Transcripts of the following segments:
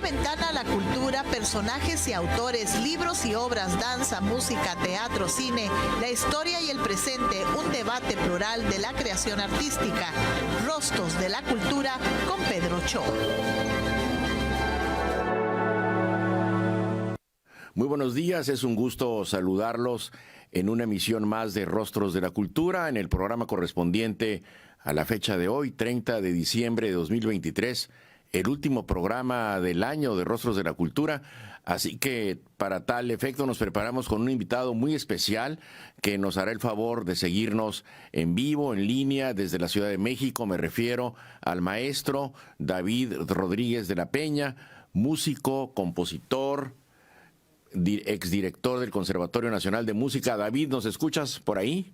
ventana a la cultura, personajes y autores, libros y obras, danza, música, teatro, cine, la historia y el presente, un debate plural de la creación artística. Rostros de la Cultura con Pedro Ochoa. Muy buenos días, es un gusto saludarlos en una emisión más de Rostros de la Cultura, en el programa correspondiente a la fecha de hoy, 30 de diciembre de 2023, el último programa del año de Rostros de la Cultura. Así que para tal efecto nos preparamos con un invitado muy especial que nos hará el favor de seguirnos en vivo, en línea, desde la Ciudad de México. Me refiero al maestro David Rodríguez de la Peña, músico, compositor, exdirector del Conservatorio Nacional de Música. David, ¿nos escuchas por ahí?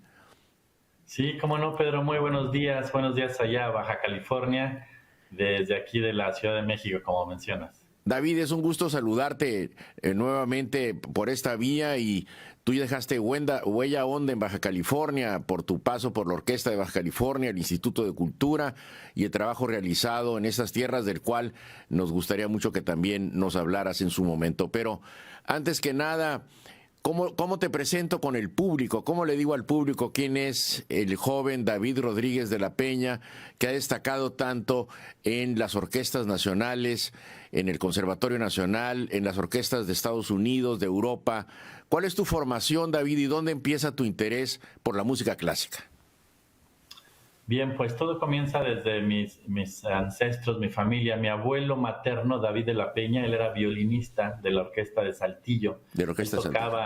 Sí, cómo no, Pedro, muy buenos días allá, Baja California, desde aquí de la Ciudad de México, como mencionas. David, es un gusto saludarte nuevamente por esta vía, y tú ya dejaste huella honda en Baja California por tu paso por la Orquesta de Baja California, el Instituto de Cultura y el trabajo realizado en estas tierras, del cual nos gustaría mucho que también nos hablaras en su momento. Pero antes que nada, ¿cómo te presento con el público? ¿Cómo le digo al público quién es el joven David Rodríguez de la Peña, que ha destacado tanto en las orquestas nacionales, en el Conservatorio Nacional, en las orquestas de Estados Unidos, de Europa? ¿Cuál es tu formación, David, y dónde empieza tu interés por la música clásica? Bien, pues todo comienza desde mis ancestros, mi familia. Mi abuelo materno, David de la Peña, él era violinista de la Orquesta de Saltillo. De la Orquesta de Saltillo.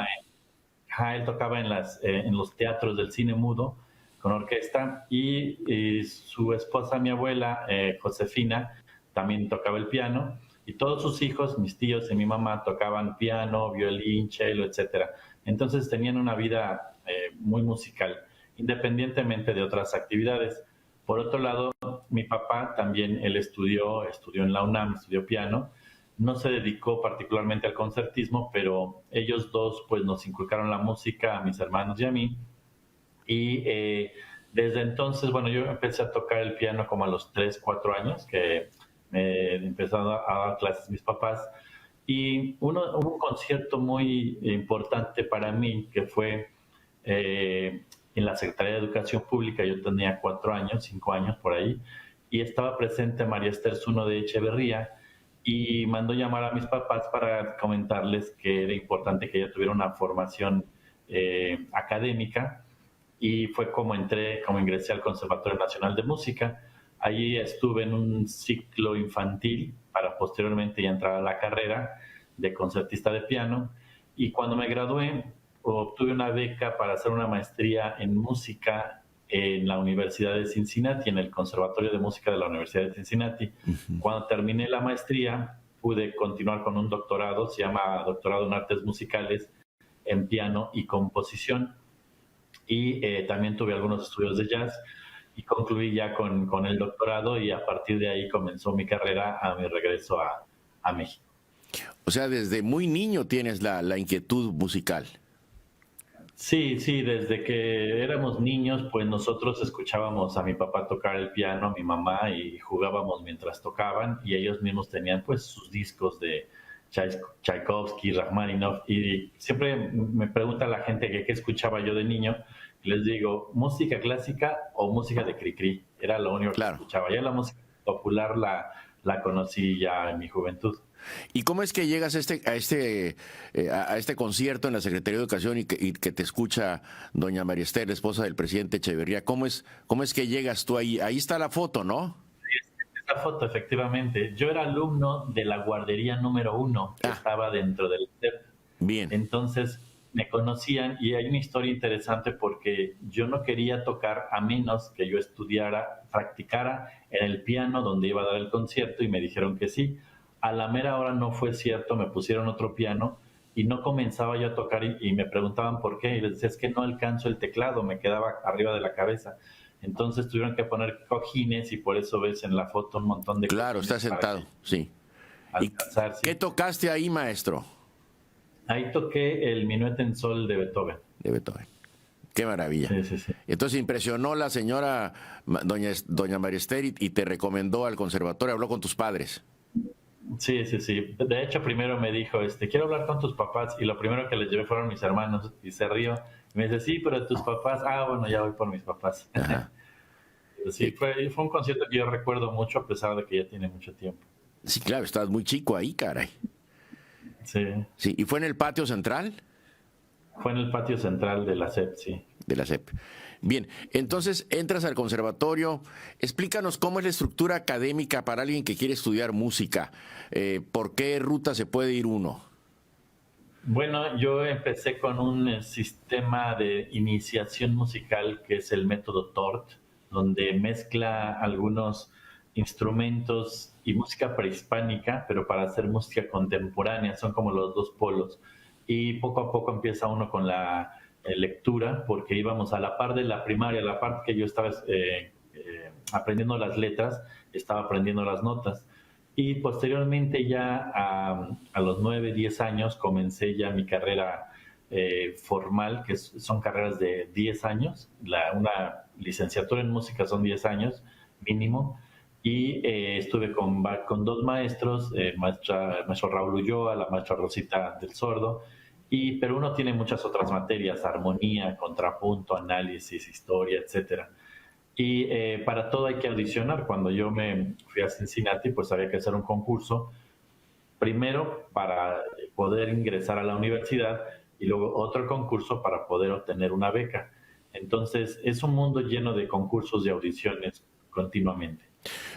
Él tocaba en los teatros del cine mudo con orquesta, y su esposa, mi abuela, Josefina, también tocaba el piano, y todos sus hijos, mis tíos y mi mamá, tocaban piano, violín, cello, etcétera. Entonces tenían una vida muy musical, independientemente de otras actividades. Por otro lado, mi papá también, él estudió en la UNAM, estudió piano. No se dedicó particularmente al concertismo, pero ellos dos pues nos inculcaron la música a mis hermanos y a mí. Y desde entonces, bueno, yo empecé a tocar el piano como a los 3, 4 años, que me empezaron a dar clases mis papás. Y hubo un concierto muy importante para mí, que fue en la Secretaría de Educación Pública. Yo tenía 4 años, 5 años por ahí, y estaba presente María Esther Zuno de Echeverría, y mandó llamar a mis papás para comentarles que era importante que ella tuviera una formación académica, y fue como ingresé al Conservatorio Nacional de Música. Allí estuve en un ciclo infantil para posteriormente ya entrar a la carrera de concertista de piano, y cuando me gradué obtuve una beca para hacer una maestría en música en la Universidad de Cincinnati, en el Conservatorio de Música de la Universidad de Cincinnati. Uh-huh. Cuando terminé la maestría, pude continuar con un doctorado, se llama Doctorado en Artes Musicales, en piano y composición, y también tuve algunos estudios de jazz, y concluí ya con el doctorado, y a partir de ahí comenzó mi carrera a mi regreso a México. O sea, desde muy niño tienes la inquietud musical. Sí, desde que éramos niños, pues nosotros escuchábamos a mi papá tocar el piano, a mi mamá, y jugábamos mientras tocaban, y ellos mismos tenían pues sus discos de Tchaikovsky, Rachmaninoff, y siempre me pregunta la gente que qué escuchaba yo de niño, y les digo, música clásica o música de Cricri, era lo único que escuchaba. Ya la música popular la conocí ya en mi juventud. ¿Y cómo es que llegas a este concierto en la Secretaría de Educación y que te escucha doña María Esther, esposa del presidente Echeverría? ¿Cómo es que llegas tú ahí? Ahí está la foto, ¿no? Sí, esta foto, efectivamente. Yo era alumno de la guardería número 1, que estaba dentro del CEP. Bien. Entonces me conocían, y hay una historia interesante porque yo no quería tocar a menos que yo practicara en el piano donde iba a dar el concierto, y me dijeron que sí. A la mera hora no fue cierto, me pusieron otro piano y no comenzaba yo a tocar, y me preguntaban por qué, y les decía, es que no alcanzo el teclado, me quedaba arriba de la cabeza. Entonces tuvieron que poner cojines, y por eso ves en la foto un montón de Claro, está sentado, sí. Alcanzar, ¿Y qué tocaste ahí, maestro? Ahí toqué el Minuet en Sol de Beethoven. De Beethoven. Qué maravilla. Sí. Entonces impresionó la señora doña María Esther y te recomendó al conservatorio, habló con tus padres. Sí, sí, sí. De hecho, primero me dijo, quiero hablar con tus papás, y lo primero que les llevé fueron mis hermanos, y se rió. Y me dice, sí, pero tus papás, bueno, ya voy por mis papás. Ajá. Pero sí, fue un concierto que yo recuerdo mucho, a pesar de que ya tiene mucho tiempo. Sí, claro, estabas muy chico ahí, caray. Sí, Sí, ¿y fue en el patio central? fue en el patio central de la SEP, sí. De la SEP. Bien, entonces entras al conservatorio. Explícanos cómo es la estructura académica para alguien que quiere estudiar música. ¿Por qué ruta se puede ir uno? Bueno, yo empecé con un sistema de iniciación musical que es el método TORT, donde mezcla algunos instrumentos y música prehispánica, pero para hacer música contemporánea, son como los dos polos. Y poco a poco empieza uno con la lectura, porque íbamos a la par de la primaria, la parte que yo estaba aprendiendo las letras, estaba aprendiendo las notas. Y posteriormente ya a los 9, 10 años comencé ya mi carrera formal, que son carreras de 10 años. Una licenciatura en música son 10 años mínimo. Y estuve con dos maestros, el maestro Raúl Ulloa, la maestra Rosita del Sordo. Pero uno tiene muchas otras materias: armonía, contrapunto, análisis, historia, etcétera. Y para todo hay que audicionar. Cuando yo me fui a Cincinnati, pues había que hacer un concurso, primero para poder ingresar a la universidad y luego otro concurso para poder obtener una beca. Entonces es un mundo lleno de concursos y audiciones continuamente.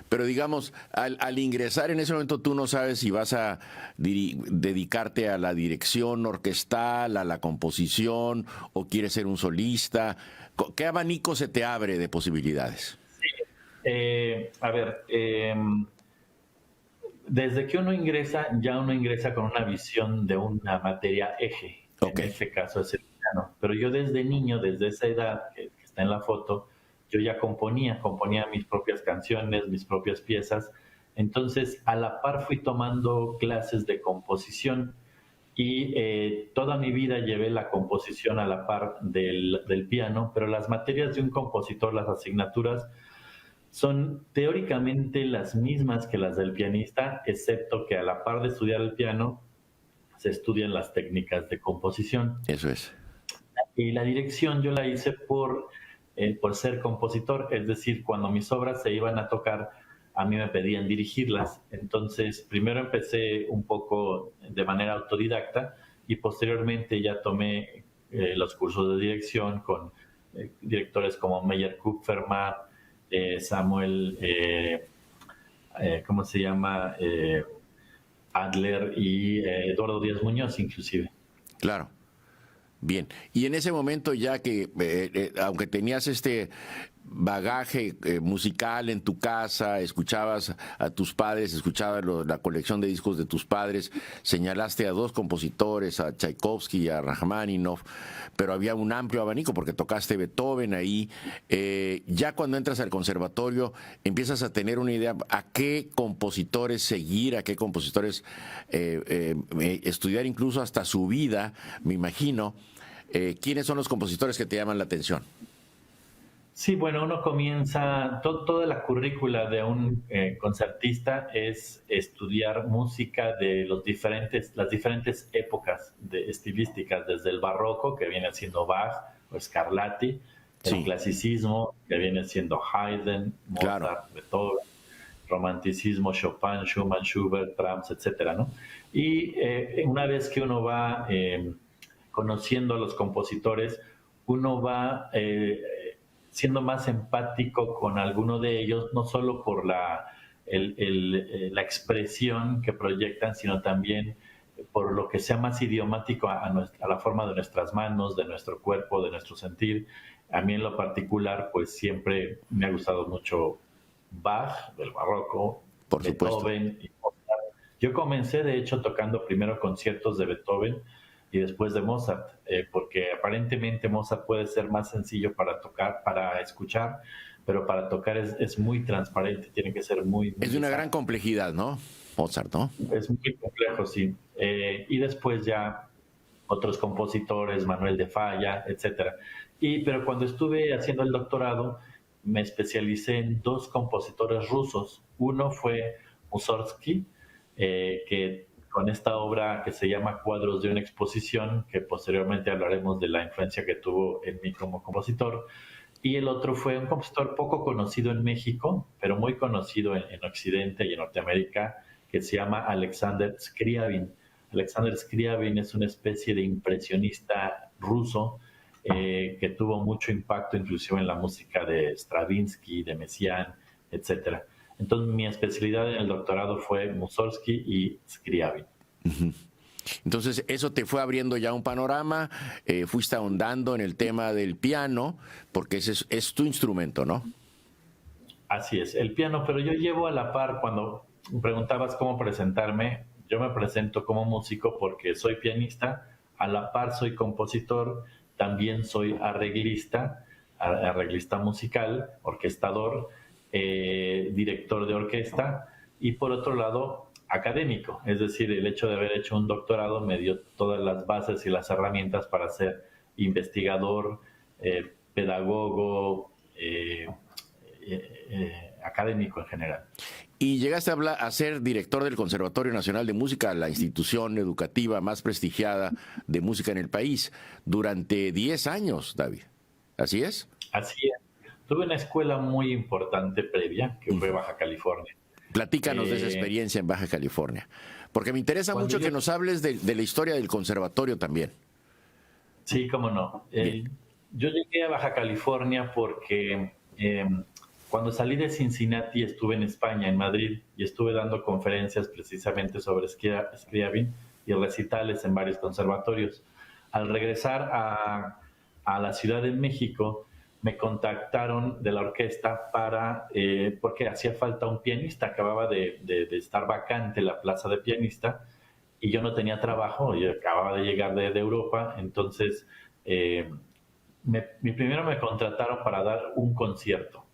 Pero digamos, al ingresar en ese momento tú no sabes si vas a dedicarte a la dirección orquestal, a la composición, o quieres ser un solista. ¿Qué abanico se te abre de posibilidades? A ver, desde que uno ingresa, ya uno ingresa con una visión de una materia eje. Okay. En este caso es el piano. Pero yo desde niño, desde esa edad que está en la foto, yo ya componía mis propias canciones, mis propias piezas. Entonces, a la par fui tomando clases de composición y toda mi vida llevé la composición a la par del piano, pero las materias de un compositor, las asignaturas, son teóricamente las mismas que las del pianista, excepto que a la par de estudiar el piano, se estudian las técnicas de composición. Eso es. Y la dirección yo la hice por ser compositor, es decir, cuando mis obras se iban a tocar, a mí me pedían dirigirlas. Entonces, primero empecé un poco de manera autodidacta y posteriormente ya tomé los cursos de dirección con directores como Meyer Kupferman, Samuel, ¿cómo se llama? Adler y Eduardo Díaz Muñoz, inclusive. Claro. Bien, y en ese momento ya que, aunque tenías este bagaje musical en tu casa, escuchabas a tus padres, escuchabas la colección de discos de tus padres, señalaste a dos compositores, a Tchaikovsky y a Rachmaninoff, pero había un amplio abanico porque tocaste Beethoven ahí. Ya cuando entras al conservatorio empiezas a tener una idea a qué compositores seguir, a qué compositores estudiar, incluso hasta su vida, me imagino. ¿Quiénes son los compositores que te llaman la atención? Sí, bueno, uno comienza, toda la currícula de un concertista es estudiar música de las diferentes épocas estilísticas, desde el barroco, que viene siendo Bach o Scarlatti, el clasicismo, que viene siendo Haydn, Mozart, claro, Beethoven, romanticismo, Chopin, Schumann, Schubert, Brahms, etcétera, ¿no? Y una vez que uno va conociendo a los compositores, uno va siendo más empático con alguno de ellos, no solo por la expresión que proyectan, sino también por lo que sea más idiomático a la forma de nuestras manos, de nuestro cuerpo, de nuestro sentir. A mí en lo particular, pues siempre me ha gustado mucho Bach, del barroco, por Beethoven supuesto. Y Mozart. Yo comencé, de hecho, tocando primero conciertos de Beethoven y después de Mozart, porque aparentemente Mozart puede ser más sencillo para tocar, para escuchar, pero para tocar es muy transparente, tiene que ser muy es de una gran complejidad, ¿no? Mozart, ¿no? Es muy complejo, sí. Y después ya otros compositores, Manuel de Falla, etcétera. Pero cuando estuve haciendo el doctorado, me especialicé en dos compositores rusos. Uno fue Mussorgsky, que con esta obra que se llama Cuadros de una exposición, que posteriormente hablaremos de la influencia que tuvo en mí como compositor. Y el otro fue un compositor poco conocido en México, pero muy conocido en Occidente y en Norteamérica, que se llama Alexander Scriabin. Alexander Scriabin es una especie de impresionista ruso que tuvo mucho impacto inclusive en la música de Stravinsky, de Messiaen, etc. Entonces mi especialidad en el doctorado fue Mussorgsky y Scriabin. Uh-huh. Entonces eso te fue abriendo ya un panorama, fuiste ahondando en el tema del piano, porque ese es tu instrumento, ¿no? Así es, el piano, pero yo llevo a la par, cuando preguntabas cómo presentarme, yo me presento como músico porque soy pianista, a la par soy compositor, también soy arreglista musical, orquestador, director de orquesta y por otro lado académico, es decir, el hecho de haber hecho un doctorado me dio todas las bases y las herramientas para ser investigador, pedagogo, académico en general. Y llegaste a ser director del Conservatorio Nacional de Música, la institución educativa más prestigiada de música en el país, durante 10 años, David. ¿Así es? Así es. Tuve una escuela muy importante previa, que fue Baja California. Platícanos de esa experiencia en Baja California, porque me interesa mucho que nos hables de la historia del conservatorio también. Sí, cómo no. Yo llegué a Baja California porque cuando salí de Cincinnati estuve en España, en Madrid, y estuve dando conferencias precisamente sobre Scriabin y recitales en varios conservatorios. Al regresar a la Ciudad de México, me contactaron de la orquesta porque hacía falta un pianista, acababa de estar vacante la plaza de pianista y yo no tenía trabajo, yo acababa de llegar de Europa, entonces primero me contrataron para dar un concierto,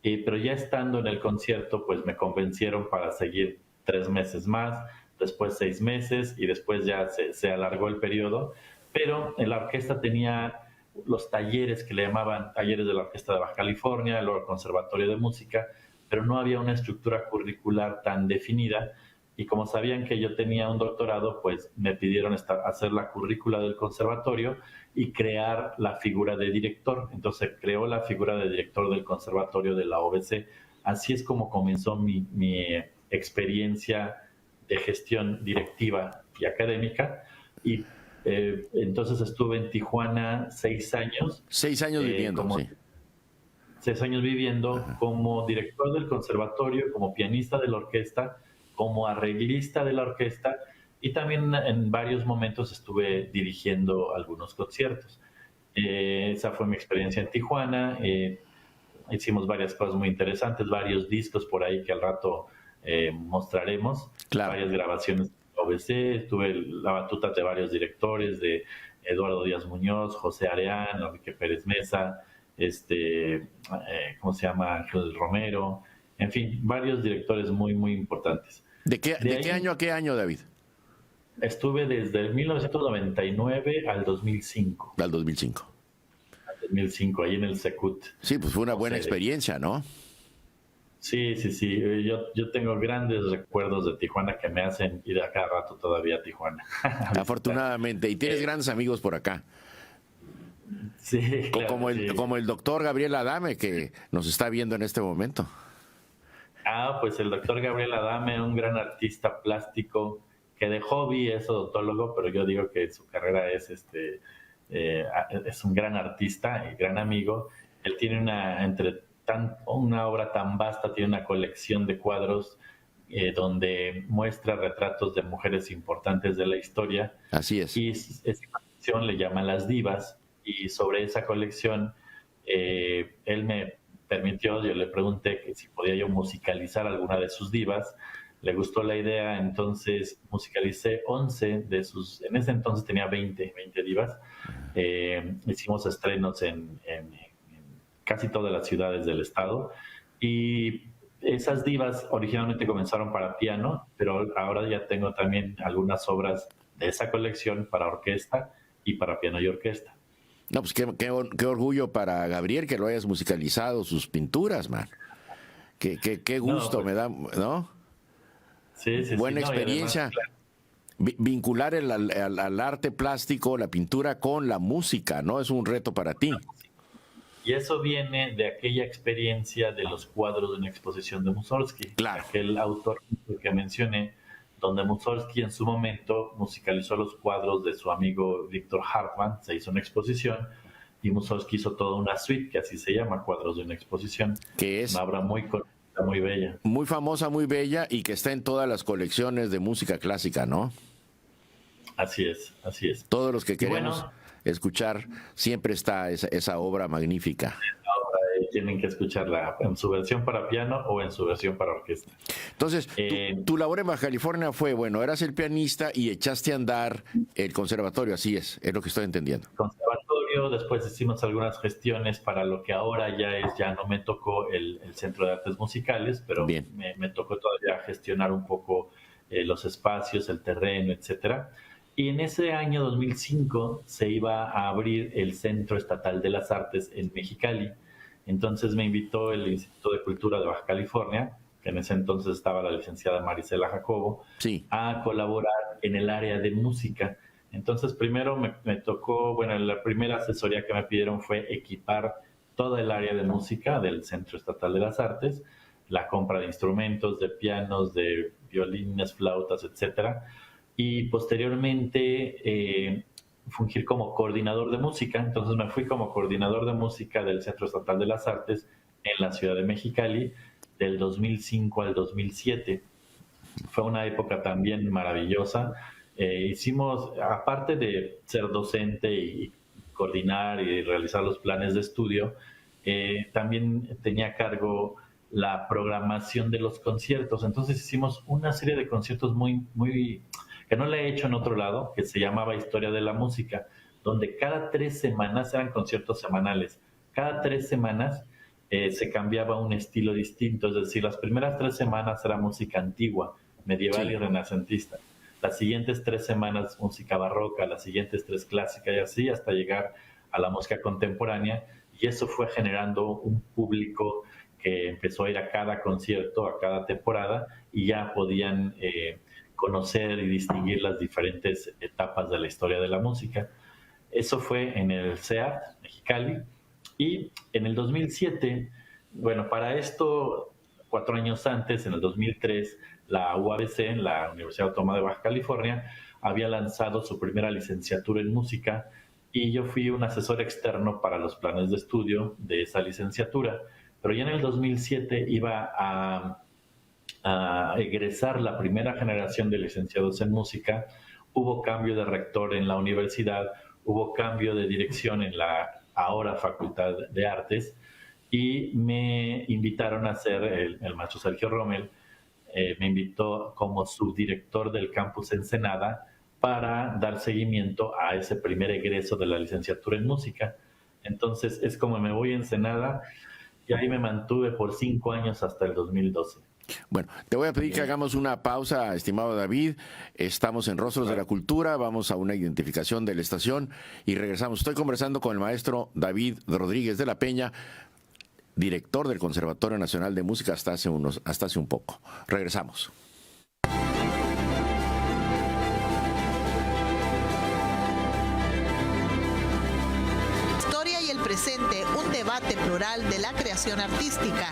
pero ya estando en el concierto pues me convencieron para seguir 3 meses más, después 6 meses y después ya se alargó el periodo, pero en la orquesta tenía los talleres que le llamaban talleres de la Orquesta de Baja California, el Conservatorio de Música, pero no había una estructura curricular tan definida y como sabían que yo tenía un doctorado, pues me pidieron hacer la currícula del conservatorio y crear la figura de director. Entonces creó la figura de director del conservatorio de la OBC. Así es como comenzó mi experiencia de gestión directiva y académica y entonces estuve en Tijuana 6 años. 6 años viviendo, sí. 6 años viviendo. Ajá. Como director del conservatorio, como pianista de la orquesta, como arreglista de la orquesta y también en varios momentos estuve dirigiendo algunos conciertos. Esa fue mi experiencia en Tijuana. Hicimos varias cosas muy interesantes, varios discos por ahí que al rato mostraremos, claro. Varias grabaciones OBC, tuve la batuta de varios directores, de Eduardo Díaz Muñoz, José Areán, Enrique Pérez Mesa, ¿cómo se llama? Ángel Romero, en fin, varios directores muy, muy importantes. ¿De qué año a qué año, David? Estuve desde 1999 al 2005. Al 2005. Al 2005, ahí en el Secut. Sí, pues fue una buena experiencia, ¿no? Sí. Yo tengo grandes recuerdos de Tijuana que me hacen ir a cada rato todavía a Tijuana. Afortunadamente. Y tienes grandes amigos por acá. Sí, claro, como el doctor Gabriel Adame, que nos está viendo en este momento. Pues el doctor Gabriel Adame, un gran artista plástico, que de hobby es odontólogo, pero yo digo que su carrera es un gran artista y gran amigo. Él tiene una obra tan vasta, tiene una colección de cuadros donde muestra retratos de mujeres importantes de la historia. Así es. Y esa colección le llama Las Divas, y sobre esa colección él me permitió, yo le pregunté que si podía yo musicalizar alguna de sus divas. Le gustó la idea, entonces musicalicé 11 de sus, en ese entonces tenía 20 divas. Hicimos estrenos en casi todas las ciudades del estado y esas divas originalmente comenzaron para piano, pero ahora ya tengo también algunas obras de esa colección para orquesta y para piano y orquesta. No, pues qué orgullo para Gabriel que lo hayas musicalizado, sus pinturas, man. Qué gusto me da, ¿no? buena no, experiencia. Además, claro, Vincular al arte plástico, la pintura con la música, ¿no? Es un reto para ti. y eso viene de aquella experiencia de los cuadros de una exposición de Mussorgsky, Claro. aquel autor que mencioné, donde Mussorgsky en su momento musicalizó los cuadros de su amigo Víctor Hartmann, se hizo una exposición y Mussorgsky hizo toda una suite que así se llama, Cuadros de una exposición, Que es una obra muy corta, muy bella. muy famosa, muy bella y que está en todas las colecciones de música clásica, ¿no? Así es, así es. Todos los que Y queremos bueno, escuchar, siempre está esa obra magnífica. tienen que escucharla en su versión para piano o en su versión para orquesta. Entonces, Eh, tu labor en Baja California fue, bueno, eras el pianista y echaste a andar el conservatorio, así es lo que estoy entendiendo. Conservatorio, después hicimos algunas gestiones para lo que ahora ya no me tocó el Centro de Artes Musicales, pero Bien. me tocó todavía gestionar un poco los espacios, el terreno, etcétera. Y en ese año 2005 se iba a abrir el Centro Estatal de las Artes en Mexicali. Entonces me invitó el Instituto de Cultura de Baja California, que en ese entonces estaba la licenciada Marisela Jacobo, Sí, a colaborar en el área de música. Entonces primero me tocó, bueno, la primera asesoría que me pidieron fue equipar toda el área de música del Centro Estatal de las Artes, la compra de instrumentos, de pianos, de violines, flautas, etcétera, y posteriormente fungir como coordinador de música. Entonces me fui como coordinador de música del Centro Estatal de las Artes en la ciudad de Mexicali del 2005 al 2007. Fue una época también maravillosa. Hicimos, aparte de ser docente y coordinar y realizar los planes de estudio, también tenía a cargo la programación de los conciertos. Entonces hicimos una serie de conciertos muy que no le he hecho en otro lado, que se llamaba Historia de la Música, donde cada 3 semanas, eran conciertos semanales, cada 3 semanas se cambiaba un estilo distinto, es decir, las primeras 3 semanas era música antigua, medieval Sí. y renacentista, las siguientes 3 semanas música barroca, las siguientes 3 clásica y así hasta llegar a la música contemporánea, y eso fue generando un público que empezó a ir a cada concierto, a cada temporada, y ya podían conocer y distinguir las diferentes etapas de la historia de la música. Eso fue en el CEART, Mexicali, y en el 2007, bueno, para esto, 4 años antes, en el 2003, la UABC, la Universidad Autónoma de Baja California, había lanzado su primera licenciatura en música y yo fui un asesor externo para los planes de estudio de esa licenciatura. Pero ya en el 2007 iba a egresar la primera generación de licenciados en música, hubo cambio de rector en la universidad, hubo cambio de dirección en la ahora Facultad de Artes y me invitaron a ser, el maestro Sergio Rommel, me invitó como subdirector del campus Ensenada para dar seguimiento a ese primer egreso de la licenciatura en música. Entonces es como me voy a Ensenada y ahí me mantuve por 5 años hasta el 2012. Bueno, te voy a pedir que hagamos una pausa, estimado David. Estamos en Rostros de la Cultura, vamos a una identificación de la estación y regresamos. Estoy conversando con el maestro David Rodríguez de la Peña, director del Conservatorio Nacional de Música hasta hace un poco. Regresamos. Historia y el presente, un debate plural de la creación artística.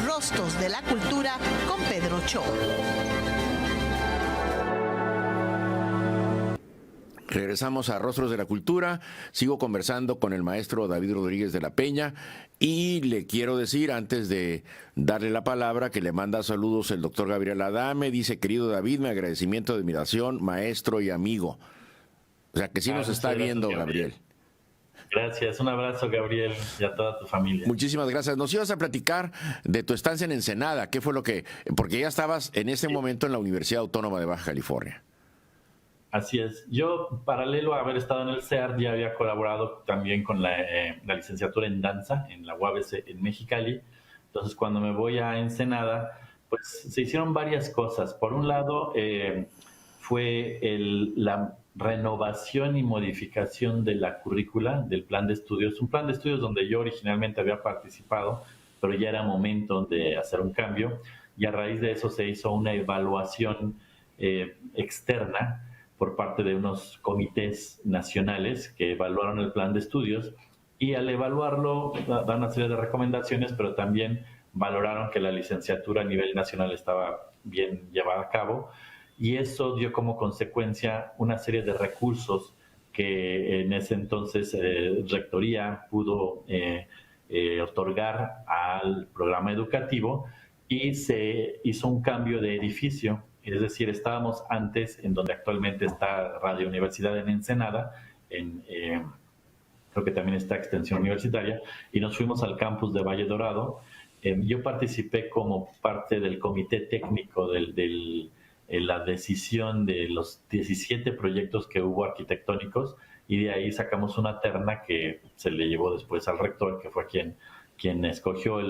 Rostros de la Cultura con Pedro Cho. Regresamos a Rostros de la Cultura. Sigo conversando con el maestro David Rodríguez de la Peña y le quiero decir, antes de darle la palabra, que le manda saludos el doctor Gabriel Adame. Dice: querido David, mi agradecimiento de admiración, maestro y amigo. O sea que sí nos está viendo, Gabriel. Gracias, un abrazo, Gabriel, y a toda tu familia. Muchísimas gracias. Nos ibas a platicar de tu estancia en Ensenada. ¿Qué fue lo que...? Porque ya estabas en ese momento en la Universidad Autónoma de Baja California. Así es. Yo, paralelo a haber estado en el CEART, ya había colaborado también con la licenciatura en danza en la UABC en Mexicali. Entonces, cuando me voy a Ensenada, pues se hicieron varias cosas. Por un lado, fue la renovación y modificación de la currícula del plan de estudios. Un plan de estudios donde yo originalmente había participado, pero ya era momento de hacer un cambio. y a raíz de eso se hizo una evaluación externa por parte de unos comités nacionales que evaluaron el plan de estudios, y al evaluarlo dan una serie de recomendaciones, pero también valoraron que la licenciatura a nivel nacional estaba bien llevada a cabo, y eso dio como consecuencia una serie de recursos que en ese entonces Rectoría pudo otorgar al programa educativo, y se hizo un cambio de edificio. Es decir, estábamos antes en donde actualmente está Radio Universidad en Ensenada, creo que también está Extensión Universitaria, y nos fuimos al campus de Valle Dorado. Yo participé como parte del comité técnico en la decisión de los 17 proyectos que hubo arquitectónicos, y de ahí sacamos una terna que se le llevó después al rector, que fue quien escogió,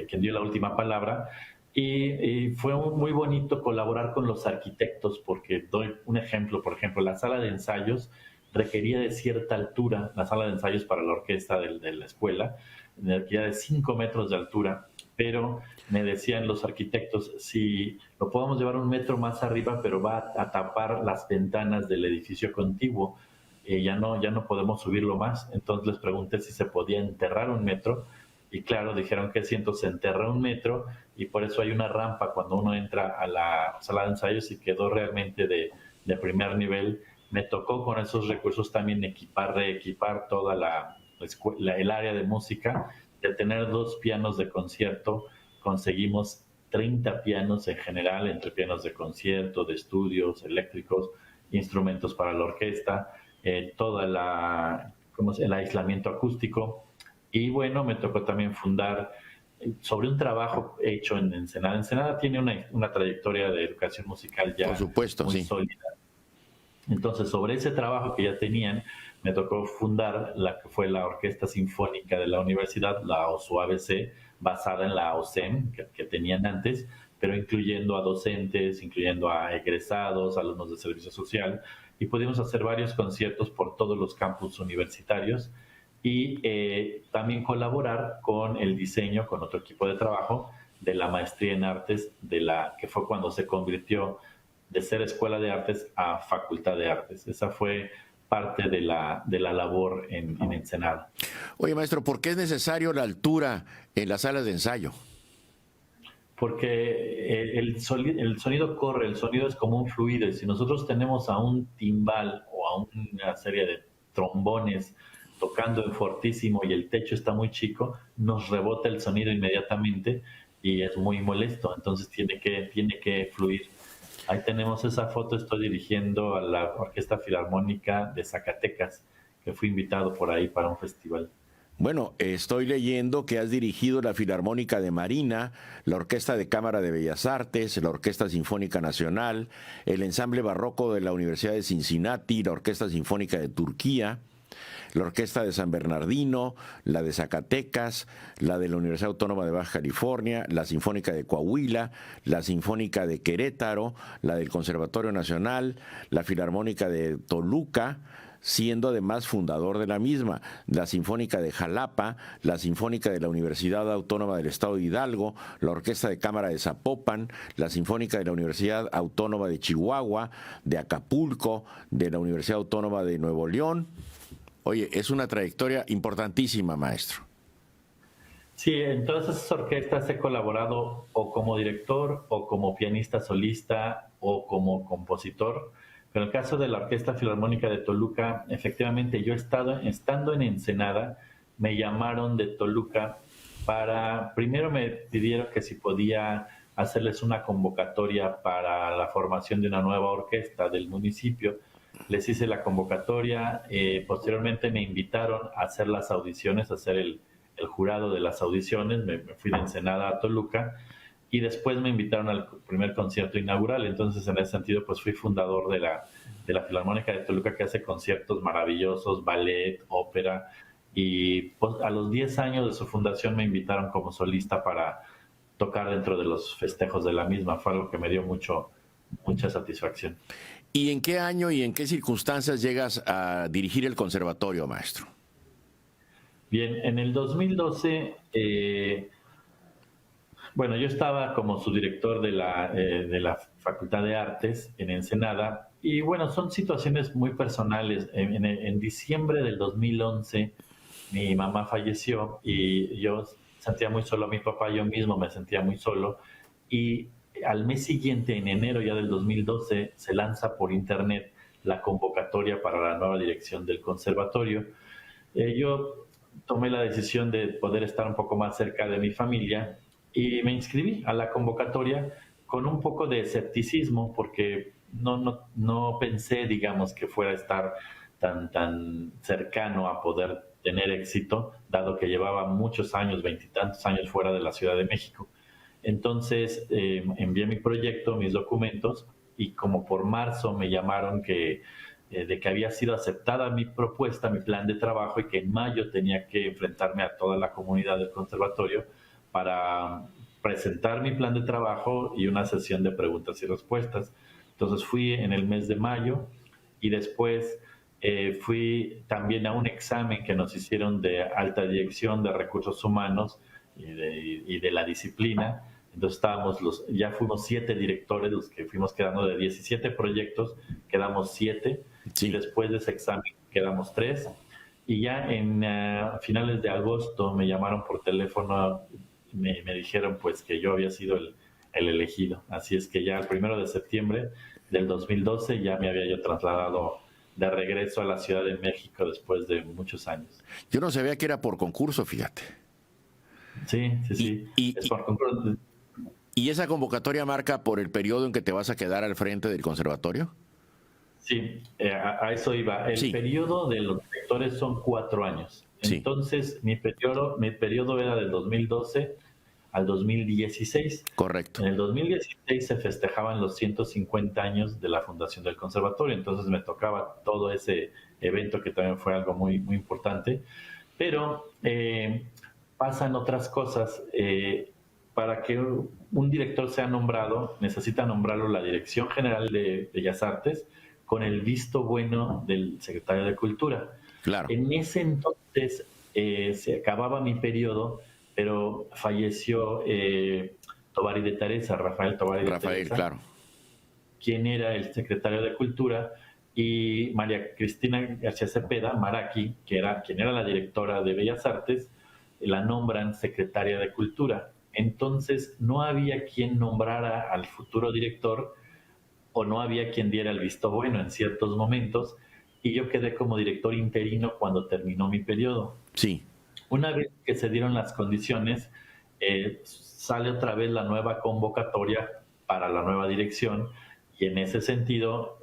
quien dio la última palabra. Y fue muy bonito colaborar con los arquitectos, porque doy un ejemplo. Por ejemplo, la sala de ensayos requería de cierta altura, la sala de ensayos para la orquesta de la escuela, requería de 5 metros de altura, pero me decían los arquitectos, si lo podemos llevar 1 metro más arriba, pero va a tapar las ventanas del edificio contiguo, ya no podemos subirlo más. Entonces les pregunté si se podía enterrar 1 metro, y claro, dijeron que sí. Entonces se enterra 1 metro, y por eso hay una rampa cuando uno entra a la sala de ensayos, y quedó realmente de primer nivel. Me tocó con esos recursos también reequipar toda el área de música. De tener 2 pianos de concierto, conseguimos 30 pianos en general, entre pianos de concierto, de estudios, eléctricos, instrumentos para la orquesta, todo el aislamiento acústico. Y bueno, me tocó también fundar sobre un trabajo hecho en Ensenada. Ensenada tiene una trayectoria de educación musical ya, por supuesto, muy sí, sólida. Entonces, sobre ese trabajo que ya tenían, me tocó fundar la que fue la Orquesta Sinfónica de la Universidad, la OSUABC, basada en la OSEM que tenían antes, pero incluyendo a docentes, incluyendo a egresados, alumnos de servicio social, y pudimos hacer varios conciertos por todos los campus universitarios, y también colaborar con el diseño, con otro equipo de trabajo de la maestría en artes, que fue cuando se convirtió de ser Escuela de Artes a Facultad de Artes. Esa fue parte de la labor en Ensenada. Oye, maestro, ¿por qué es necesario la altura en las salas de ensayo? Porque el sonido corre, el sonido es como un fluido, y si nosotros tenemos a un timbal o a una serie de trombones tocando en fortísimo y el techo está muy chico, nos rebota el sonido inmediatamente y es muy molesto. Entonces tiene que fluir. Ahí tenemos esa foto. Estoy dirigiendo a la Orquesta Filarmónica de Zacatecas, que fui invitado por ahí para un festival. Bueno, estoy leyendo que has dirigido la Filarmónica de Marina, la Orquesta de Cámara de Bellas Artes, la Orquesta Sinfónica Nacional, el Ensamble Barroco de la Universidad de Cincinnati, la Orquesta Sinfónica de Turquía, la Orquesta de San Bernardino, la de Zacatecas, la de la Universidad Autónoma de Baja California, la Sinfónica de Coahuila, la Sinfónica de Querétaro, la del Conservatorio Nacional, la Filarmónica de Toluca, siendo además fundador de la misma, la Sinfónica de Jalapa, la Sinfónica de la Universidad Autónoma del Estado de Hidalgo, la Orquesta de Cámara de Zapopan, la Sinfónica de la Universidad Autónoma de Chihuahua, de Acapulco, de la Universidad Autónoma de Nuevo León. Oye, es una trayectoria importantísima, maestro. Sí, en todas esas orquestas he colaborado o como director o como pianista solista o como compositor. Pero en el caso de la Orquesta Filarmónica de Toluca, efectivamente yo estando en Ensenada, me llamaron de Toluca primero me pidieron que si podía hacerles una convocatoria para la formación de una nueva orquesta del municipio. Les hice la convocatoria, posteriormente me invitaron a hacer las audiciones, a hacer el jurado de las audiciones. Me fui de Ensenada a Toluca, y después me invitaron al primer concierto inaugural. Entonces, en ese sentido, pues fui fundador de la Filarmónica de Toluca, que hace conciertos maravillosos, ballet, ópera, y pues, a los 10 años de su fundación me invitaron como solista para tocar dentro de los festejos de la misma. Fue algo que me dio mucha satisfacción. ¿Y en qué año y en qué circunstancias llegas a dirigir el conservatorio, maestro? Bien, en el 2012 Bueno, yo estaba como subdirector de la Facultad de Artes en Ensenada y bueno, son situaciones muy personales. En diciembre del 2011 mi mamá falleció y yo sentía muy solo a mi papá, yo mismo me sentía muy solo y al mes siguiente, en enero ya del 2012, se lanza por internet la convocatoria para la nueva dirección del conservatorio. Yo tomé la decisión de poder estar un poco más cerca de mi familia y me inscribí a la convocatoria con un poco de escepticismo porque no pensé, digamos, que fuera a estar tan cercano a poder tener éxito, dado que llevaba muchos años, veintitantos años fuera de la Ciudad de México. Entonces envié mi proyecto, mis documentos, y como por marzo me llamaron de que había sido aceptada mi propuesta, mi plan de trabajo, y que en mayo tenía que enfrentarme a toda la comunidad del conservatorio para presentar mi plan de trabajo y una sesión de preguntas y respuestas. Entonces fui en el mes de mayo y después fui también a un examen que nos hicieron de alta dirección de recursos humanos y de la disciplina. Entonces ya fuimos 7 directores, los que fuimos quedando de 17 proyectos, quedamos 7, sí. Y después de ese examen quedamos 3. Y ya en finales de agosto me llamaron por teléfono, me dijeron pues que yo había sido el elegido. Así es que ya el 1 de septiembre del 2012 ya me había yo trasladado de regreso a la Ciudad de México después de muchos años. Yo no sabía que era por concurso, fíjate. Sí. Es por concurso. ¿Y esa convocatoria marca por el periodo en que te vas a quedar al frente del conservatorio? Sí, a eso iba. El periodo de los directores son 4 años. Entonces, mi periodo era del 2012 al 2016. Correcto. En el 2016 se festejaban los 150 años de la fundación del conservatorio, entonces me tocaba todo ese evento que también fue algo muy, muy importante. Pero pasan otras cosas. Para que un director sea nombrado, necesita nombrarlo la Dirección General de Bellas Artes con el visto bueno del secretario de Cultura. Claro. En ese entonces se acababa mi periodo, pero falleció Tovari de Teresa, Rafael Tovari de Teresa, claro, quien era el secretario de Cultura, y María Cristina García Cepeda, Maraqui, quien era la directora de Bellas Artes, la nombran secretaria de Cultura. Entonces no había quien nombrara al futuro director o no había quien diera el visto bueno en ciertos momentos y yo quedé como director interino cuando terminó mi periodo. Sí. Una vez que se dieron las condiciones, sale otra vez la nueva convocatoria para la nueva dirección y en ese sentido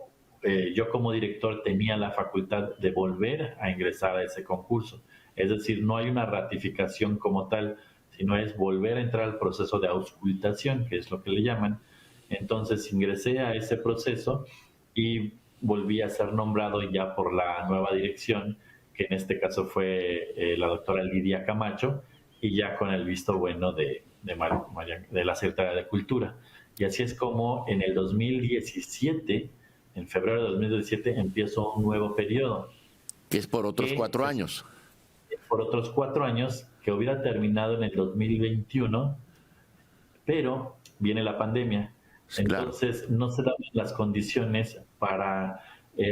yo como director tenía la facultad de volver a ingresar a ese concurso. Es decir, no hay una ratificación como tal, sino es volver a entrar al proceso de auscultación, que es lo que le llaman. Entonces ingresé a ese proceso y volví a ser nombrado ya por la nueva dirección, que en este caso fue la doctora Lidia Camacho, y ya con el visto bueno de la Secretaría de Cultura. Y así es como en el 2017, en febrero de 2017, empiezo un nuevo periodo. Que es por otros 4 años. Por otros 4 años, que hubiera terminado en el 2021, pero viene la pandemia. Entonces claro, no se daban las condiciones para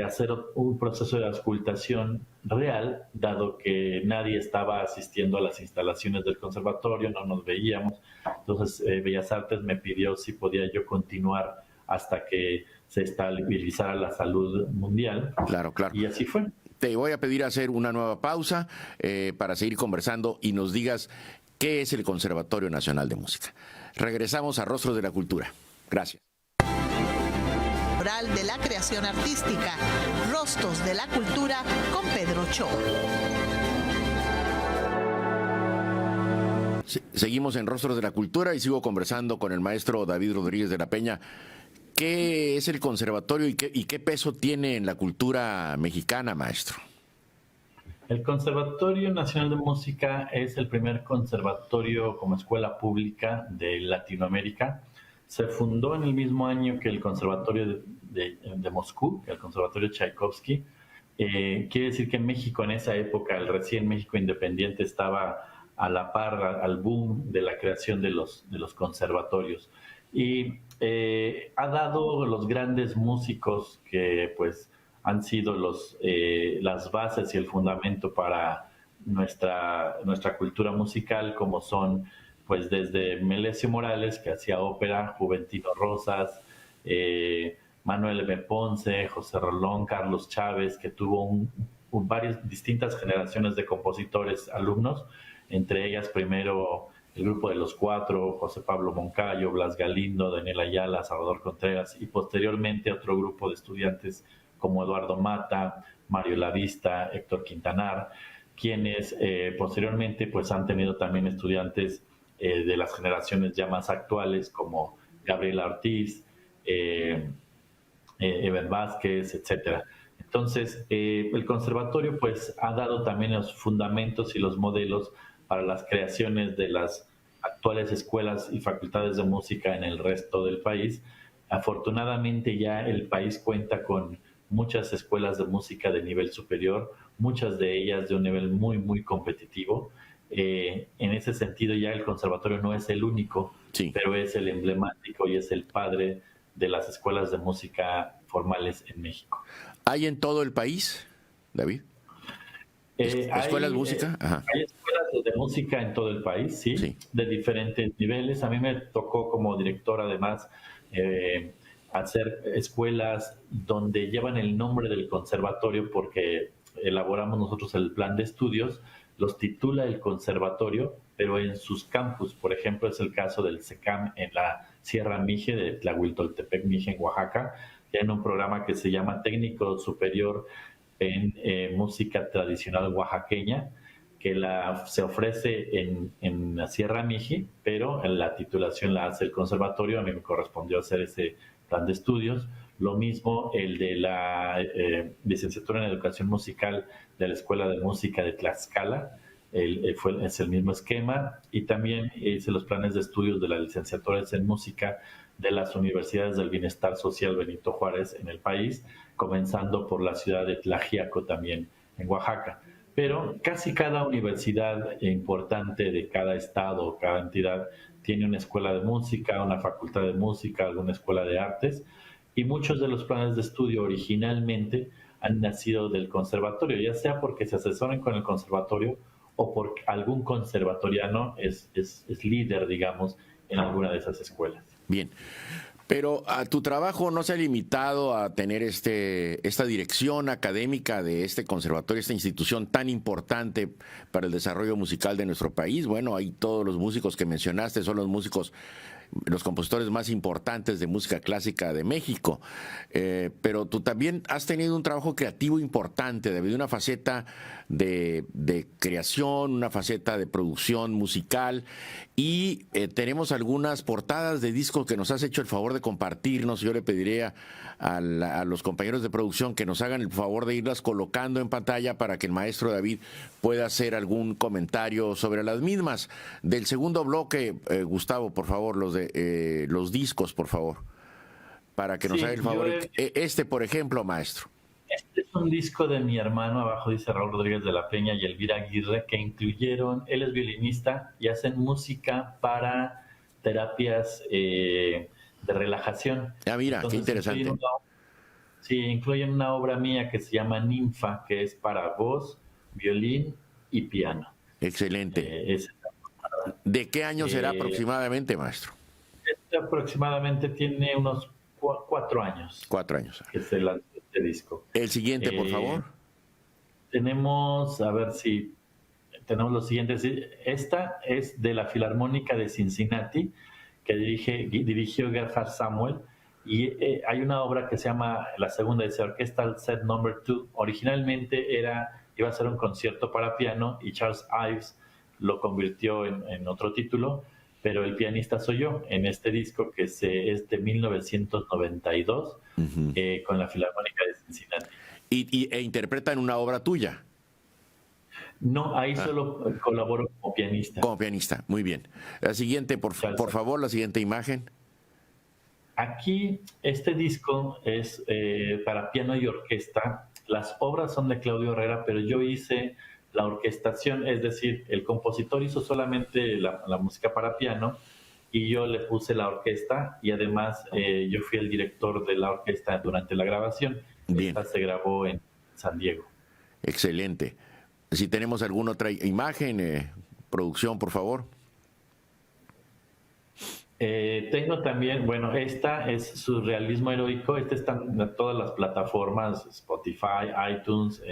hacer un proceso de auscultación real, dado que nadie estaba asistiendo a las instalaciones del conservatorio, no nos veíamos. Entonces Bellas Artes me pidió si podía yo continuar hasta que se estabilizara la salud mundial. Claro. Y así fue. Te voy a pedir hacer una nueva pausa para seguir conversando y nos digas qué es el Conservatorio Nacional de Música. Regresamos a Rostros de la Cultura. Gracias. De la creación artística, Rostros de la Cultura con Pedro Cho. Seguimos en Rostros de la Cultura y sigo conversando con el maestro David Rodríguez de la Peña. ¿Qué es el conservatorio y qué peso tiene en la cultura mexicana, maestro? El Conservatorio Nacional de Música es el primer conservatorio como escuela pública de Latinoamérica. Se fundó en el mismo año que el Conservatorio de Moscú, el Conservatorio Tchaikovsky. Quiere decir que México en esa época, el recién México independiente, estaba a la par al boom de la creación de los conservatorios. Y ha dado los grandes músicos que pues han sido las bases y el fundamento para nuestra cultura musical, como son pues desde Melesio Morales, que hacía ópera, Juventino Rosas, Manuel M. Ponce, José Rolón, Carlos Chávez, que tuvo varias distintas generaciones de compositores alumnos, entre ellas primero el grupo de los Cuatro, José Pablo Moncayo, Blas Galindo, Daniel Ayala, Salvador Contreras, y posteriormente otro grupo de estudiantes como Eduardo Mata, Mario Lavista, Héctor Quintanar, quienes posteriormente pues han tenido también estudiantes de las generaciones ya más actuales como Gabriela Ortiz, Eber Vázquez, etcétera. Entonces, el conservatorio pues ha dado también los fundamentos y los modelos para las creaciones de las actuales escuelas y facultades de música en el resto del país. Afortunadamente ya el país cuenta con muchas escuelas de música de nivel superior, muchas de ellas de un nivel muy, muy competitivo. En ese sentido ya el conservatorio no es el único, Sí. pero es el emblemático y es el padre de las escuelas de música formales en México. ¿Hay en todo el país, David? ¿Escuelas de música? Ajá. Hay escuelas de música en todo el país, ¿sí? Sí. De diferentes niveles. A mí me tocó como director, además, hacer escuelas donde llevan el nombre del conservatorio porque elaboramos nosotros el plan de estudios, los titula el conservatorio, pero en sus campus. Por ejemplo, es el caso del SECAM en la Sierra Mije de Tlahuiltoltepec, Mije, en Oaxaca. Tienen un programa que se llama Técnico Superior en Música Tradicional Oaxaqueña, que se ofrece en la Sierra Mije, pero en la titulación la hace el conservatorio. A mí me correspondió hacer ese plan de estudios. Lo mismo el de la licenciatura en Educación Musical de la Escuela de Música de Tlaxcala, es el mismo esquema, y también hice los planes de estudios de las licenciaturas en música de las universidades del Bienestar Social Benito Juárez en el país, comenzando por la ciudad de Tlaxiaco también en Oaxaca. Pero casi cada universidad importante de cada estado o cada entidad tiene una escuela de música, una facultad de música, alguna escuela de artes, y muchos de los planes de estudio originalmente han nacido del conservatorio, ya sea porque se asesoren con el conservatorio o porque algún conservatoriano es líder, digamos, en alguna de esas escuelas. Bien, pero tu trabajo no se ha limitado a tener esta dirección académica de este conservatorio, esta institución tan importante para el desarrollo musical de nuestro país. Bueno, ahí todos los músicos que mencionaste son los compositores más importantes de música clásica de México, pero tú también has tenido un trabajo creativo importante, David, una faceta de creación, una faceta de producción musical, y tenemos algunas portadas de discos que nos has hecho el favor de compartirnos. Yo le pediría a los compañeros de producción que nos hagan el favor de irlas colocando en pantalla para que el maestro David pueda hacer algún comentario sobre las mismas. Del segundo bloque, Gustavo, por favor, los discos, por favor, para que nos haga el favor. Por ejemplo, maestro. Este es un disco de mi hermano, abajo dice Raúl Rodríguez de la Peña y Elvira Aguirre, que incluyeron, él es violinista y hacen música para terapias de relajación. Mira, entonces, qué interesante. Incluyen una obra mía que se llama Ninfa, que es para voz, violín y piano. Excelente. ¿De qué año será aproximadamente, maestro? Este aproximadamente tiene unos 4 años. 4 años. Que se lanzó este disco. El siguiente, por favor. Tenemos, a ver si tenemos los siguientes. Esta es de la Filarmónica de Cincinnati, que dirigió Gerhard Samuel, y hay una obra que se llama, la segunda dice Orchestral Set No. 2. Originalmente iba a ser un concierto para piano y Charles Ives lo convirtió en otro título, pero el pianista soy yo en este disco que es de 1992 con la Filarmónica de Cincinnati. ¿E interpretan una obra tuya? No, ahí solo colaboro como pianista. Como pianista, muy bien. La siguiente, por favor, la siguiente imagen. Aquí, este disco es para piano y orquesta. Las obras son de Claudio Herrera, pero yo hice la orquestación, es decir, el compositor hizo solamente la música para piano y yo le puse la orquesta y además yo fui el director de la orquesta durante la grabación. Bien. Esta se grabó en San Diego. Excelente. Si tenemos alguna otra imagen, producción, por favor. Tengo también, bueno, esta es Surrealismo Heroico. Esta está en todas las plataformas, Spotify, iTunes.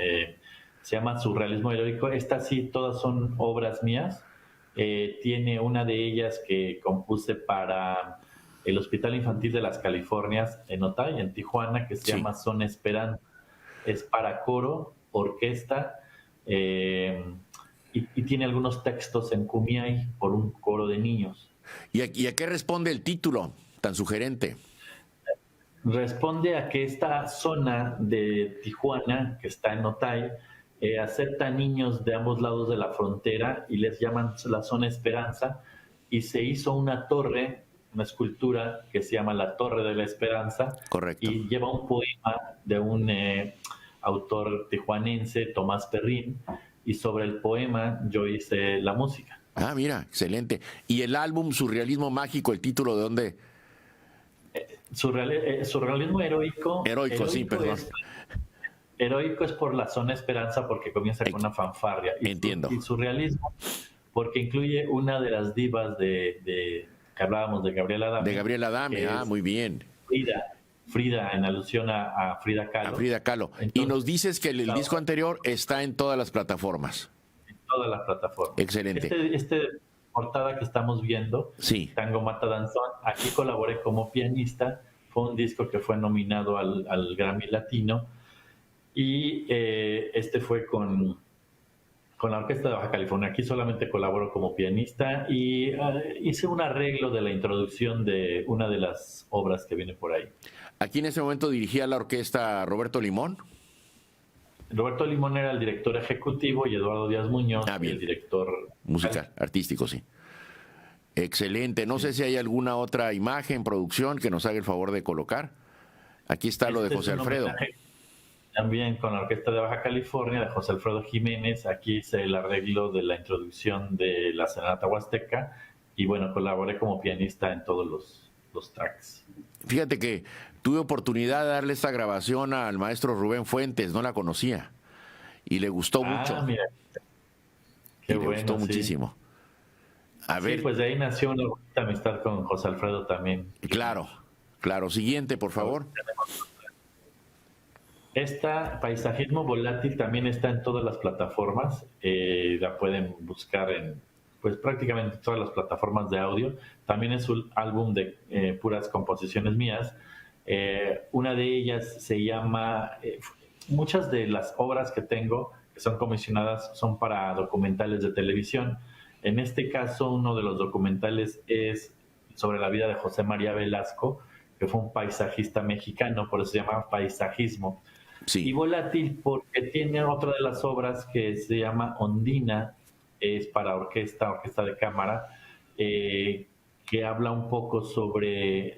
Se llama Surrealismo Heroico. Estas sí, todas son obras mías. Tiene una de ellas que compuse para el Hospital Infantil de las Californias en Otay, en Tijuana, que se llama Son Esperanza. Es para coro, orquesta, y tiene algunos textos en kumiai por un coro de niños. ¿Y a qué responde el título tan sugerente? Responde a que esta zona de Tijuana, que está en Otay, acepta niños de ambos lados de la frontera y les llaman la zona Esperanza, y se hizo una torre, una escultura que se llama la Torre de la Esperanza. Correcto. Y lleva un poema de un autor tijuanense, Tomás Perrín, y sobre el poema yo hice la música. Ah, mira, excelente. ¿Y el álbum Surrealismo Mágico, el título de dónde? Surrealismo Heroico. Heroico, sí, perdón. Heroico es por la zona Esperanza porque comienza con una fanfarria. Entiendo. Y surrealismo porque incluye una de las divas que hablábamos de Gabriela Adame. De Gabriela Adame, muy bien. Frida, en alusión a Frida Kahlo. A Frida Kahlo. Entonces, y nos dices que el disco anterior está en todas las plataformas. En todas las plataformas. Excelente. Este portada que estamos viendo, sí. Tango Mata Danzón, aquí colaboré como pianista. Fue un disco que fue nominado al Grammy Latino. Y este fue con la Orquesta de Baja California. Aquí solamente colaboro como pianista y hice un arreglo de la introducción de una de las obras que viene por ahí. ¿Aquí en ese momento dirigía la orquesta Roberto Limón? Roberto Limón era el director ejecutivo y Eduardo Díaz Muñoz el director musical, artístico, sí. Excelente. No sé si hay alguna otra imagen, producción, que nos haga el favor de colocar. Aquí está lo de José Alfredo. También con la Orquesta de Baja California, de José Alfredo Jiménez. Aquí hice el arreglo de la introducción de la Serenata Huasteca y bueno, colaboré como pianista en todos los tracks. Fíjate que tuve oportunidad de darle esta grabación al maestro Rubén Fuentes, no la conocía y le gustó mucho. Mira. Qué le gustó muchísimo. A ver. Pues de ahí nació una bonita amistad con José Alfredo también. Claro. Siguiente, por favor. Esta Paisajismo Volátil también está en todas las plataformas. La pueden buscar en pues prácticamente todas las plataformas de audio. También es un álbum de puras composiciones mías. Una de ellas se llama... muchas de las obras que tengo que son comisionadas son para documentales de televisión. En este caso, uno de los documentales es sobre la vida de José María Velasco, que fue un paisajista mexicano, por eso se llama Paisajismo. Sí. Y Volátil porque tiene otra de las obras que se llama Ondina, es para orquesta de cámara, que habla un poco sobre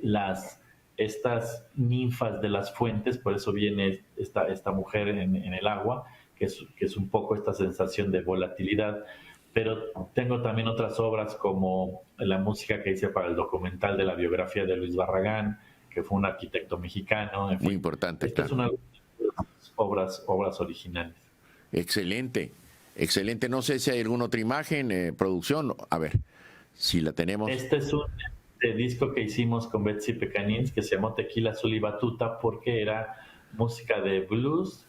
estas ninfas de las fuentes, por eso viene esta mujer en el agua, que es un poco esta sensación de volatilidad. Pero tengo también otras obras como la música que hice para el documental de la biografía de Luis Barragán, que fue un arquitecto mexicano. En fin, muy importante. Esta es una de las obras originales. Excelente. No sé si hay alguna otra imagen, producción. A ver, si la tenemos. Este es un disco que hicimos con Betsy Pecanins que se llamó Tequila Azul y Batuta porque era música de blues,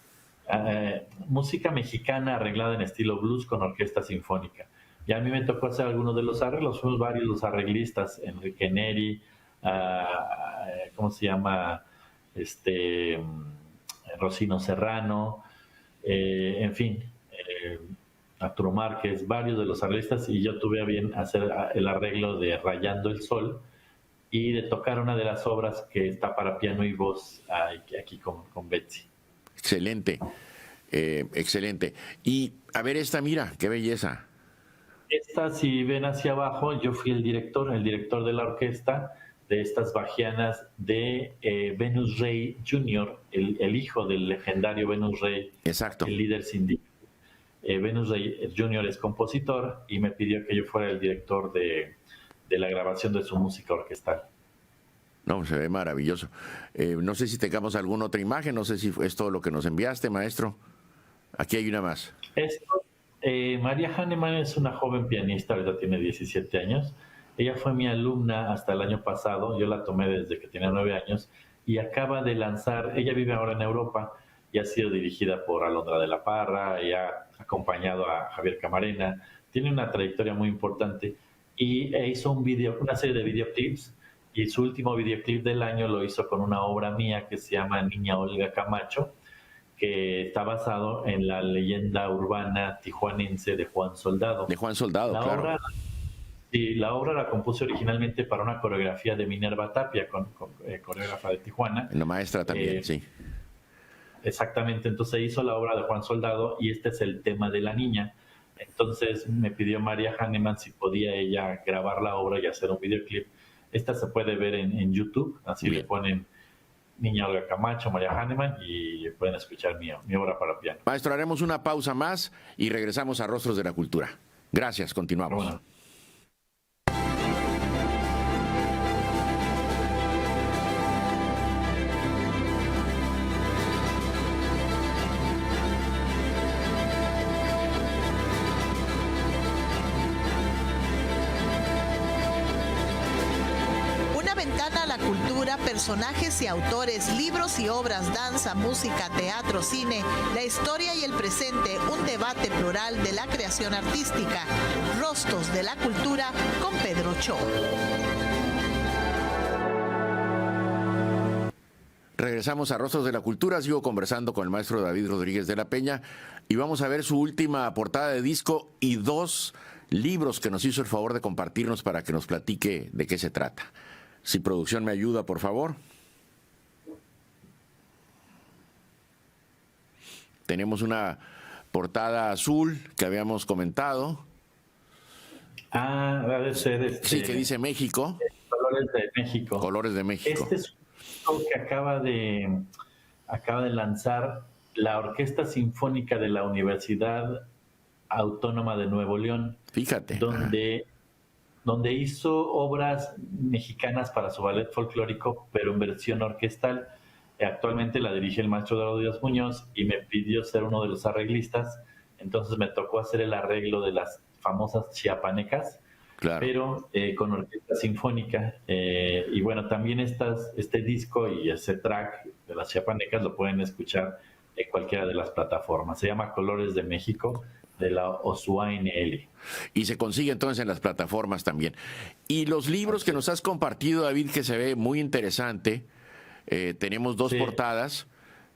música mexicana arreglada en estilo blues con orquesta sinfónica. Y a mí me tocó hacer algunos de los arreglos, fuimos varios los arreglistas, Enrique Neri, ¿cómo se llama? Rocino Serrano, en fin, Arturo Márquez, varios de los arreglistas, y yo tuve a bien hacer el arreglo de Rayando el Sol y de tocar una de las obras que está para piano y voz aquí con Betsy. Excelente. Y a ver esta, mira, qué belleza. Esta, si ven hacia abajo, yo fui el director de la orquesta de estas bajianas de Venus Rey Jr., el hijo del legendario Venus Rey, exacto, el líder sindical. Venus Rey Jr. es compositor y me pidió que yo fuera el director de la grabación de su música orquestal. No, se ve maravilloso. No sé si tengamos alguna otra imagen, no sé si es todo lo que nos enviaste, maestro. Aquí hay una más. María Hahnemann es una joven pianista, ahorita tiene 17 años. Ella fue mi alumna hasta el año pasado, yo la tomé desde que tenía 9 años y acaba de lanzar, ella vive ahora en Europa y ha sido dirigida por Alondra de la Parra y ha acompañado a Javier Camarena. Tiene una trayectoria muy importante y hizo una serie de videoclips. Y su último videoclip del año lo hizo con una obra mía que se llama Niña Olga Camacho, que está basado en la leyenda urbana tijuanense de Juan Soldado. De Juan Soldado, claro. La obra la compuse originalmente para una coreografía de Minerva Tapia, coreógrafa de Tijuana. La maestra también, sí. Exactamente, entonces hizo la obra de Juan Soldado y este es el tema de la niña. Entonces me pidió María Hahnemann si podía ella grabar la obra y hacer un videoclip. Esta se puede ver en YouTube, así le ponen Niña Olga Camacho, María Hahnemann y pueden escuchar mi obra para piano. Maestro, haremos una pausa más y regresamos a Rostros de la Cultura. Gracias, continuamos. Bueno. Personajes y autores, libros y obras, danza, música, teatro, cine, la historia y el presente, un debate plural de la creación artística. Rostros de la Cultura con Pedro Cho. Regresamos a Rostros de la Cultura, sigo conversando con el maestro David Rodríguez de la Peña y vamos a ver su última portada de disco y 2 libros que nos hizo el favor de compartirnos para que nos platique de qué se trata. Si producción me ayuda, por favor. Tenemos una portada azul que habíamos comentado. Debe ser sí, que dice México. Colores de México. Colores de México. Este es un disco que acaba de lanzar la Orquesta Sinfónica de la Universidad Autónoma de Nuevo León. Fíjate. Donde hizo obras mexicanas para su ballet folclórico, pero en versión orquestal. Actualmente la dirige el maestro Eduardo Díaz Muñoz y me pidió ser uno de los arreglistas. Entonces me tocó hacer el arreglo de las famosas chiapanecas, claro, pero con orquesta sinfónica. Y bueno, también este disco y ese track de las chiapanecas lo pueden escuchar en cualquiera de las plataformas. Se llama Colores de México, de la OSUAINL. Y se consigue entonces en las plataformas también. Y los libros que nos has compartido, David, que se ve muy interesante, tenemos 2 portadas.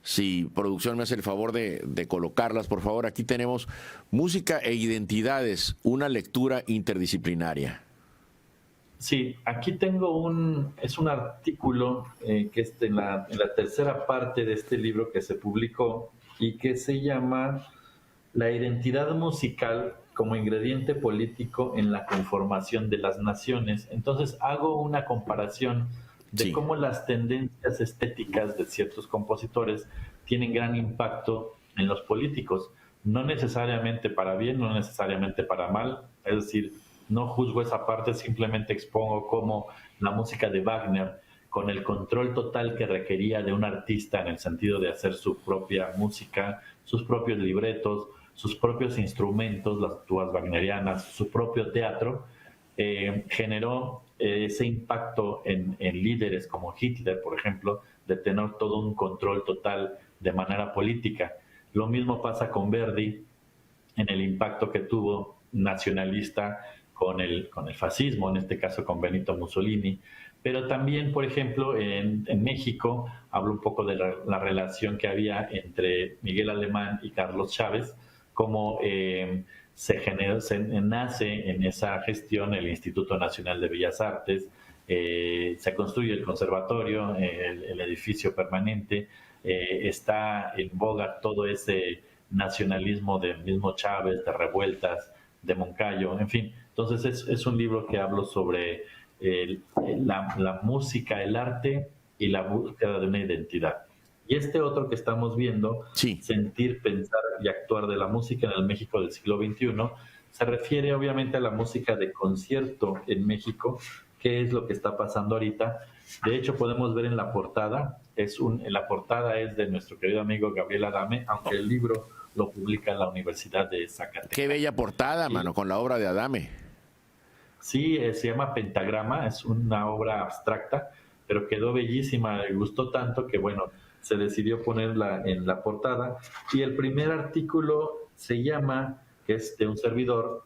Si producción me hace el favor de colocarlas, por favor. Aquí tenemos Música e Identidades, una lectura interdisciplinaria. Sí, aquí tengo un artículo que es en la tercera parte de este libro que se publicó y que se llama La identidad musical como ingrediente político en la conformación de las naciones. Entonces hago una comparación de cómo las tendencias estéticas de ciertos compositores tienen gran impacto en los políticos, no necesariamente para bien, no necesariamente para mal. Es decir, no juzgo esa parte, simplemente expongo cómo la música de Wagner, con el control total que requería de un artista en el sentido de hacer su propia música, sus propios libretos, sus propios instrumentos, las tubas wagnerianas, su propio teatro, generó ese impacto en líderes como Hitler, por ejemplo, de tener todo un control total de manera política. Lo mismo pasa con Verdi en el impacto que tuvo nacionalista con el fascismo, en este caso con Benito Mussolini. Pero también, por ejemplo, en México, hablo un poco de la relación que había entre Miguel Alemán y Carlos Chávez, cómo nace en esa gestión el Instituto Nacional de Bellas Artes, se construye el conservatorio, el edificio permanente, está en boga todo ese nacionalismo del mismo Chávez, de revueltas, de Moncayo, en fin. Entonces es un libro que hablo sobre la música, el arte y la búsqueda de una identidad. Y este otro que estamos viendo, Sí. Sentir, Pensar y Actuar de la Música en el México del siglo XXI, se refiere obviamente a la música de concierto en México, qué es lo que está pasando ahorita. De hecho, podemos ver en la portada, la portada es de nuestro querido amigo Gabriel Adame, aunque el libro lo publica la Universidad de Zacatecas. Qué bella portada, Sí. mano, con la obra de Adame. Sí, se llama Pentagrama, es una obra abstracta, pero quedó bellísima, le gustó tanto que, bueno, se decidió ponerla en la portada. Y el primer artículo se llama, que es de un servidor,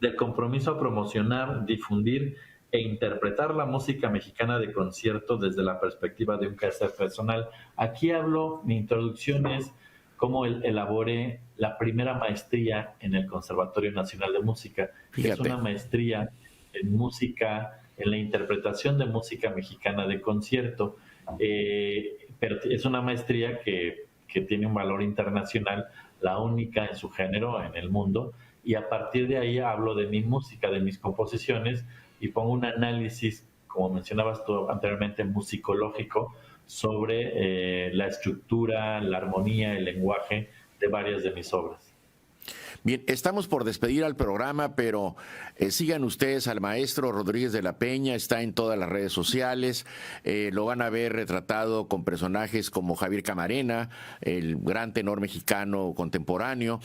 del compromiso a promocionar, difundir e interpretar la música mexicana de concierto desde la perspectiva de un quehacer personal. Aquí hablo, mi introducción es cómo elaboré la primera maestría en el Conservatorio Nacional de Música. Fíjate. Es una maestría en música, en la interpretación de música mexicana de concierto. Pero es una maestría que tiene un valor internacional, la única en su género en el mundo, y a partir de ahí hablo de mi música, de mis composiciones, y pongo un análisis, como mencionabas tú anteriormente, musicológico, sobre la estructura, la armonía, el lenguaje de varias de mis obras. Bien, estamos por despedir al programa, pero sigan ustedes al maestro Rodríguez de la Peña, está en todas las redes sociales, lo van a ver retratado con personajes como Javier Camarena, el gran tenor mexicano contemporáneo,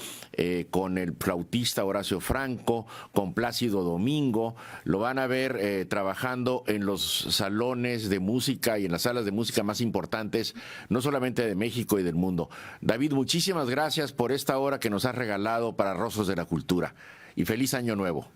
con el flautista Horacio Franco, con Plácido Domingo, lo van a ver trabajando en los salones de música y en las salas de música más importantes, no solamente de México y del mundo. David, muchísimas gracias por esta hora que nos has regalado para Rostros de la Cultura. Y feliz año nuevo.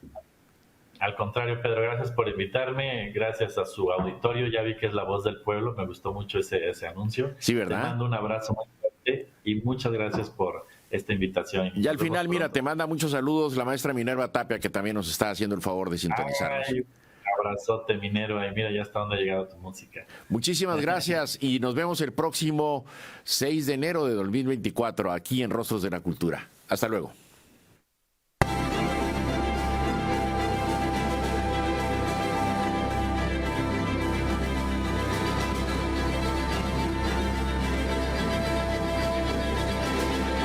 Al contrario, Pedro, gracias por invitarme, gracias a su auditorio, ya vi que es la voz del pueblo, me gustó mucho ese anuncio. Sí, ¿verdad? Te mando un abrazo muy fuerte y muchas gracias por esta invitación. Y al final, mira, te manda muchos saludos la maestra Minerva Tapia, que también nos está haciendo el favor de sintonizarnos. Ay, un abrazote, minero, y mira ya hasta dónde ha llegado tu música. Muchísimas gracias y nos vemos el próximo 6 de enero de 2024 aquí en Rostros de la Cultura. Hasta luego.